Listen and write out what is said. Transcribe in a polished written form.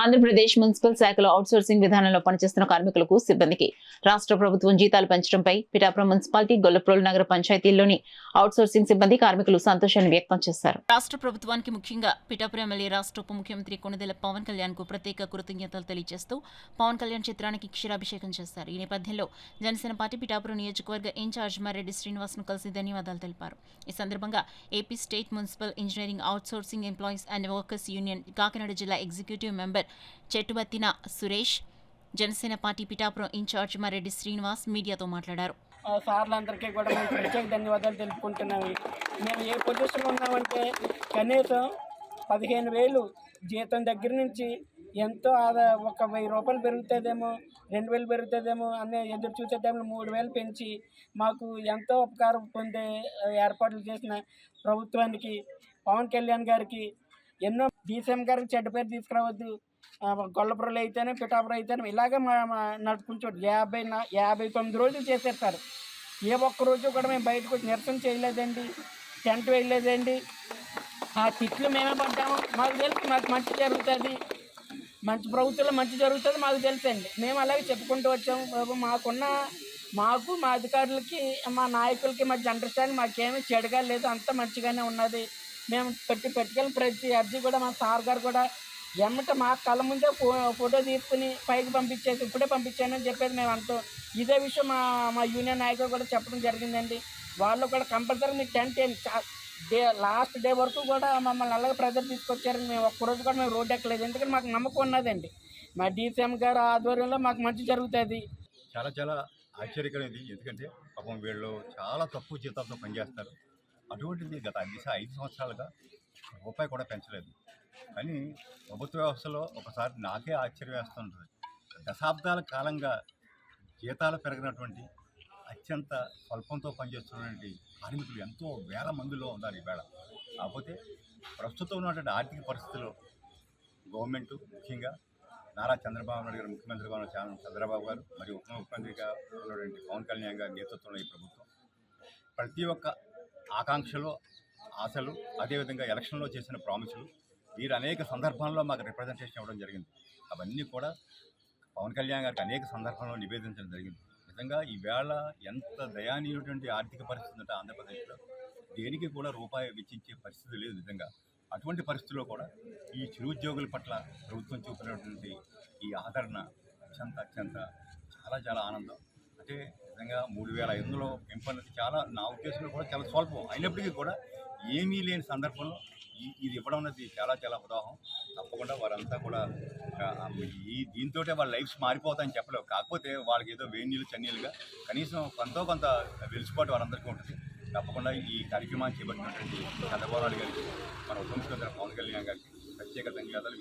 Andhra Pradesh municipal శాఖలో outsourcing విధానంలో పనిచేస్తున్న కార్మికులకు సిబ్బందికి రాష్ట్ర ప్రభుత్వం జీతాలు పెంచడంపై పిఠాపురం మున్సిపాలిటీ గొల్లప్రోలు నగర పంచాయతీల్లోని అవుట్సోర్సింగ్ సిబ్బంది కార్మికులు సంతోషాన్ని వ్యక్తం చేశారు. రాష్ట్ర ప్రభుత్వానికి ముఖ్యంగా పిఠాపురం ఎమ్మెల్యే రాష్ట్ర ఉప ముఖ్యమంత్రి కొణిదెల పవన్ కళ్యాణ్ కు ప్రత్యేక కృతజ్ఞతలు తెలియజేస్తూ పవన్ కళ్యాణ్ చిత్రానికి క్షీరాభిషేకం చేశారు. ఈ నేపథ్యంలో జనసేన పార్టీ పిఠాపురం నియోజకవర్గ ఇన్ఛార్జ్ మర్రెడ్డి శ్రీనివాస్ ను కలిసి ధన్యవాదాలు తెలిపారు. ఈ సందర్భంగా AP state municipal engineering outsourcing employees and workers union Kakinada జిల్లా executive member Chettubattina Suresh, Janasena party Pithapuram incharge Marreddy Srinivas మీడియాతో మాట్లాడారు. సార్లందరికీ కూడా మేము ప్రత్యేక ధన్యవాదాలు తెలుపుకుంటున్నాము. మేము ఏ పొజిషన్లో ఉన్నామంటే కనీసం 15,000 జీతం దగ్గర నుంచి ఎంతో ఒక 1,000 రూపాయలు పెరుగుతుందేమో, 2,000 పెరుగుతుందేమో అనే ఎదురు చూసే టైంలో 3,000 పెంచి మాకు ఎంతో ఉపకారం పొందే ఏర్పాట్లు చేసిన ప్రభుత్వానికి, పవన్ కళ్యాణ్ గారికి ఎన్నో డీసీఎం గారికి చెడ్డ పేరు తీసుకురావద్దు. గొల్లపురం అయితేనే పిఠాపురం అయితేనే ఇలాగే నడుపుకుంటాడు. 59 రోజులు చేశారు సార్. ఏ ఒక్క రోజు కూడా మేము బయటకు వచ్చి నిరసన చేయలేదండి, టెంట్ వేయలేదండి. ఆ తిట్లు మేమే పడ్డాము. మాకు తెలుసు మాకు మంచి జరుగుతుంది, మంచి ప్రభుత్వంలో మంచి జరుగుతుంది మాకు తెలుసండి. మేము అలాగే చెప్పుకుంటూ వచ్చాము. మాకు మా అధికారులకి మా నాయకులకి మధ్య అండర్స్టాండింగ్ మాకేమీ చెడుగా లేదు, అంతా మంచిగానే ఉన్నది. మేము పెట్టుకెళ్ళిన ప్రతి అర్జీ కూడా మా సార్ గారు కూడా ఎమ్మట మా కళ్ళ ముందే ఫోటో తీసుకుని పైకి పంపించేసి ఇప్పుడే పంపించానని చెప్పేది మేము అంటాం. ఇదే విషయం మా యూనియన్ నాయకులు కూడా చెప్పడం జరిగిందండి. వాళ్ళు కూడా కంపల్సరీ మీకు టెంట్ లాస్ట్ డే వరకు కూడా మమ్మల్ని అలాగే ప్రెజర్ తీసుకొచ్చారని మేము ఒక్కరోజు కూడా మేము రోడ్డు ఎక్కలేదు. ఎందుకంటే మాకు నమ్మకం ఉన్నదండి మా డీసీఎం గారు ఆధ్వర్యంలో మాకు మంచి జరుగుతుంది. చాలా చాలా ఆశ్చర్యకరమైనది. ఎందుకంటే పాపం వీళ్ళు చాలా తక్కువ జీతాలతో పనిచేస్తారు. అటువంటిది గత 5 సంవత్సరాలుగా రూపాయి కూడా పెంచలేదు. కానీ ప్రభుత్వ వ్యవస్థలో ఒకసారి నాకే ఆశ్చర్యం వేస్తుంటుంది. దశాబ్దాల కాలంగా జీతాలు పెరిగినటువంటి అత్యంత స్వల్పంతో పనిచేస్తున్నటువంటి కార్మికులు ఎంతో వేల మందిలో ఉన్నారు ఈవేళ. కాకపోతే ప్రస్తుతం ఉన్నటువంటి ఆర్థిక పరిస్థితుల్లో గవర్నమెంటు, ముఖ్యంగా నారా చంద్రబాబు నాయుడు గారు ముఖ్యమంత్రిగా ఉన్న చంద్రబాబు గారు మరియు ఉప ముఖ్యమంత్రిగా ఉన్నటువంటి పవన్ కళ్యాణ్ గారి నేతృత్వంలో ఈ ప్రభుత్వం ప్రతి ఒక్క ఆకాంక్షలు, ఆశలు, అదేవిధంగా ఎలక్షన్లో చేసిన ప్రామిసులు వీరు అనేక సందర్భాల్లో మాకు రిప్రజెంటేషన్ ఇవ్వడం జరిగింది. అవన్నీ కూడా పవన్ కళ్యాణ్ గారికి అనేక సందర్భాల్లో నివేదించడం జరిగింది. నిజంగా ఈవేళ ఎంత దయానీయటువంటి ఆర్థిక పరిస్థితి ఉంటే ఆంధ్రప్రదేశ్లో దేనికి కూడా రూపాయి వెచ్చించే పరిస్థితి లేదు. నిజంగా అటువంటి పరిస్థితుల్లో కూడా ఈ చిరుద్యోగుల పట్ల ప్రభుత్వం చూపినటువంటి ఈ ఆదరణ అత్యంత చాలా చాలా ఆనందం. అంటే నిజంగా 3,500 పెంపన్నది చాలా, నా ఉద్దేశంలో కూడా చాలా స్వల్పం అయినప్పటికీ కూడా ఏమీ లేని సందర్భంలో ఇది ఇవ్వడం అనేది చాలా చాలా ఉదాహరణ. తప్పకుండా వారంతా కూడా దీంతో వాళ్ళ లైఫ్స్ మారిపోతాయని చెప్పలేవు. కాకపోతే వాళ్ళకి ఏదో వేడి నీళ్ళు చన్నీళ్ళుగా కనీసం కొంత వెలుసుబాటు వారందరికీ ఉంటుంది. తప్పకుండా ఈ కార్యక్రమాన్ని చేపట్టినటువంటి చంద్రబాబు నాయుడు గారికి, మన ఉప ముఖ్యమంత్రి పవన్ కళ్యాణ్ గారికి ప్రత్యేక ధన్యవాదాలు.